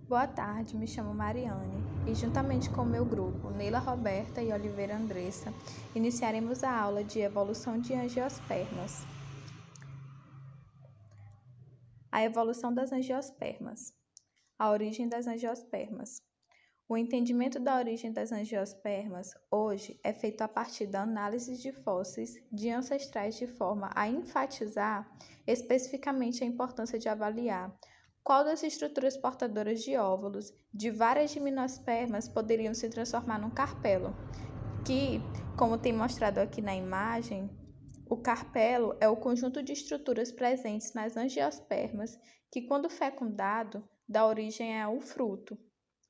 Boa tarde, me chamo Mariane e, juntamente com o meu grupo, Neila Roberta e Oliveira Andressa, iniciaremos a aula de evolução de angiospermas. A evolução das angiospermas. A origem das angiospermas. O entendimento da origem das angiospermas hoje é feito a partir da análise de fósseis de ancestrais de forma a enfatizar especificamente a importância de avaliar qual das estruturas portadoras de óvulos de várias gimnospermas poderiam se transformar num carpelo, que, como tem mostrado aqui na imagem, o carpelo é o conjunto de estruturas presentes nas angiospermas que, quando fecundado, dá origem ao fruto.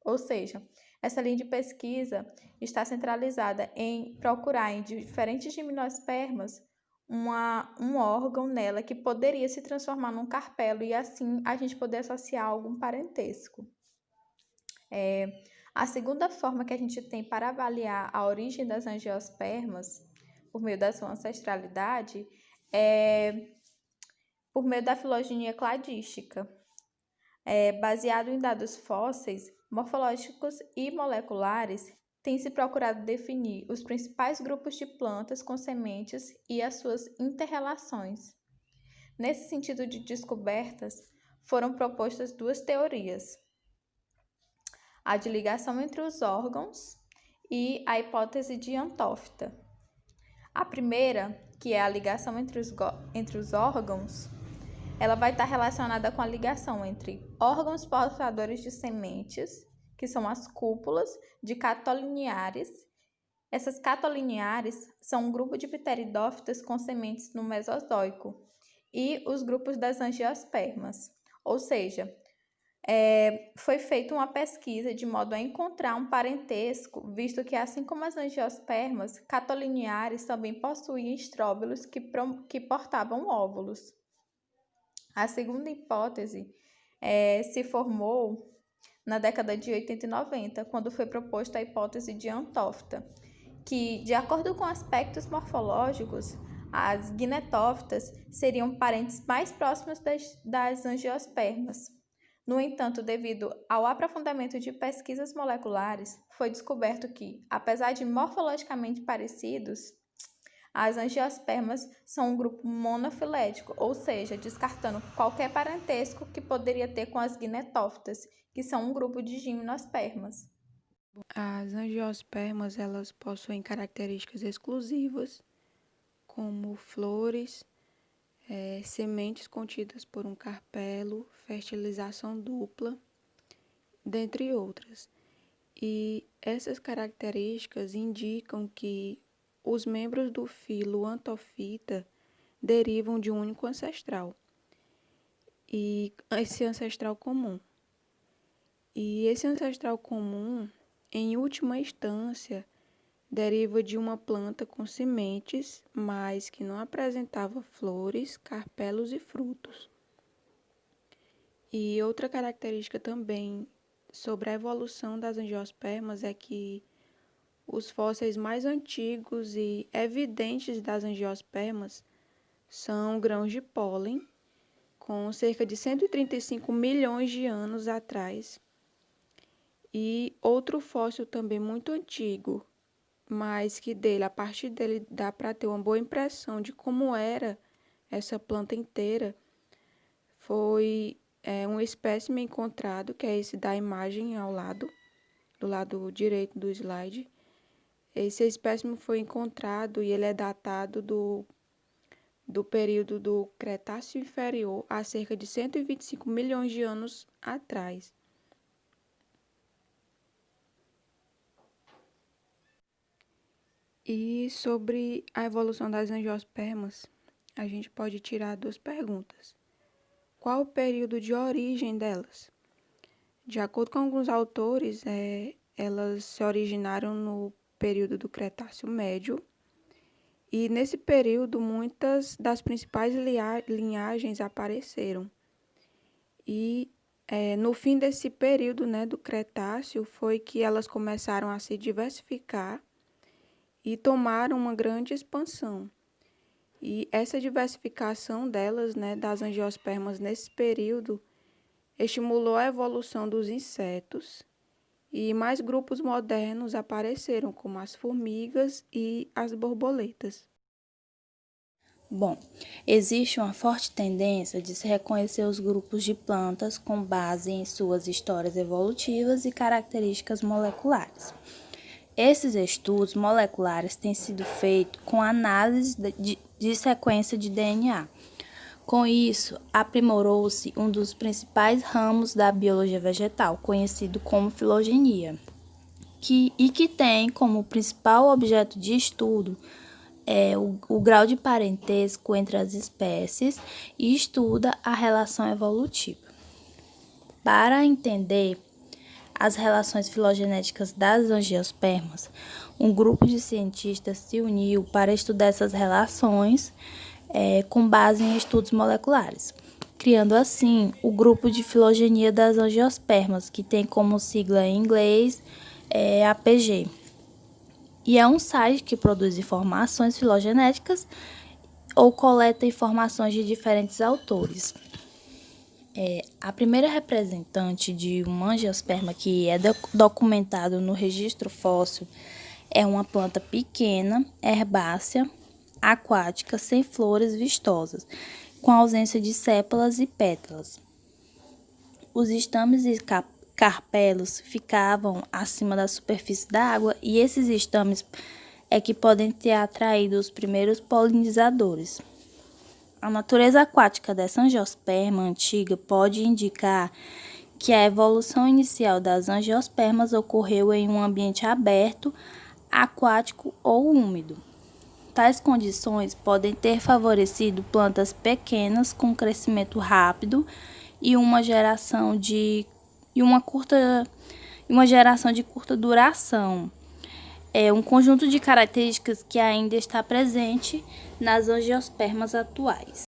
Ou seja, essa linha de pesquisa está centralizada em procurar em diferentes gimnospermas um órgão nela que poderia se transformar num carpelo e assim a gente poder associar algum parentesco. A segunda forma que a gente tem para avaliar a origem das angiospermas, por meio da sua ancestralidade, é por meio da filogenia cladística. Baseado em dados fósseis, morfológicos e moleculares, tem se procurado definir os principais grupos de plantas com sementes e as suas interrelações. Nesse sentido de descobertas, foram propostas duas teorias: a de ligação entre os órgãos e a hipótese de Antófita. A primeira, que é a ligação entre os órgãos, ela vai estar relacionada com a ligação entre órgãos portadores de sementes, que são as cúpulas de catolineares. Essas catolineares são um grupo de pteridófitas com sementes no Mesozoico, e os grupos das angiospermas, ou seja, foi feita uma pesquisa de modo a encontrar um parentesco, visto que, assim como as angiospermas, catolineares também possuíam estróbilos que portavam óvulos. A segunda hipótese se formou na década de 80 e 90, quando foi proposta a hipótese de Antófita, que, de acordo com aspectos morfológicos, as guinetófitas seriam parentes mais próximos das angiospermas. No entanto, devido ao aprofundamento de pesquisas moleculares, foi descoberto que, apesar de morfologicamente parecidos, as angiospermas são um grupo monofilético, ou seja, descartando qualquer parentesco que poderia ter com as guinetófitas, que são um grupo de gimnospermas. As angiospermas, elas possuem características exclusivas, como flores, sementes contidas por um carpelo, fertilização dupla, dentre outras. E essas características indicam que os membros do filo Anthophyta derivam de um único ancestral, e esse ancestral comum. E esse ancestral comum, em última instância, deriva de uma planta com sementes, mas que não apresentava flores, carpelos e frutos. E outra característica também sobre a evolução das angiospermas é que os fósseis mais antigos e evidentes das angiospermas são grãos de pólen, com cerca de 135 milhões de anos atrás. E outro fóssil também muito antigo, mas que a partir dele dá para ter uma boa impressão de como era essa planta inteira, foi um espécime encontrado, que é esse da imagem ao lado, do lado direito do slide. Esse espécime foi encontrado e ele é datado do período do Cretáceo Inferior, há cerca de 125 milhões de anos atrás. E sobre a evolução das angiospermas, a gente pode tirar duas perguntas. Qual o período de origem delas? De acordo com alguns autores, elas se originaram no período do Cretáceo Médio, e nesse período muitas das principais linhagens apareceram. E no fim desse período, do Cretáceo, foi que elas começaram a se diversificar e tomaram uma grande expansão. E essa diversificação delas, das angiospermas nesse período, estimulou a evolução dos insetos e mais grupos modernos apareceram, como as formigas e as borboletas. Bom, existe uma forte tendência de se reconhecer os grupos de plantas com base em suas histórias evolutivas e características moleculares. Esses estudos moleculares têm sido feitos com análise de sequência de DNA. Com isso, aprimorou-se um dos principais ramos da biologia vegetal, conhecido como filogenia, que tem como principal objeto de estudo o grau de parentesco entre as espécies e estuda a relação evolutiva. Para entender as relações filogenéticas das angiospermas, um grupo de cientistas se uniu para estudar essas relações com base em estudos moleculares, criando assim o grupo de filogenia das angiospermas, que tem como sigla em inglês APG. E é um site que produz informações filogenéticas ou coleta informações de diferentes autores. A primeira representante de uma angiosperma que é documentado no registro fóssil é uma planta pequena, herbácea, aquática, sem flores vistosas, com ausência de sépalas e pétalas. Os estames e carpelos ficavam acima da superfície da água e esses estames é que podem ter atraído os primeiros polinizadores. A natureza aquática dessa angiosperma antiga pode indicar que a evolução inicial das angiospermas ocorreu em um ambiente aberto, aquático ou úmido. Tais condições podem ter favorecido plantas pequenas com crescimento rápido e uma geração de curta duração. É um conjunto de características que ainda está presente nas angiospermas atuais.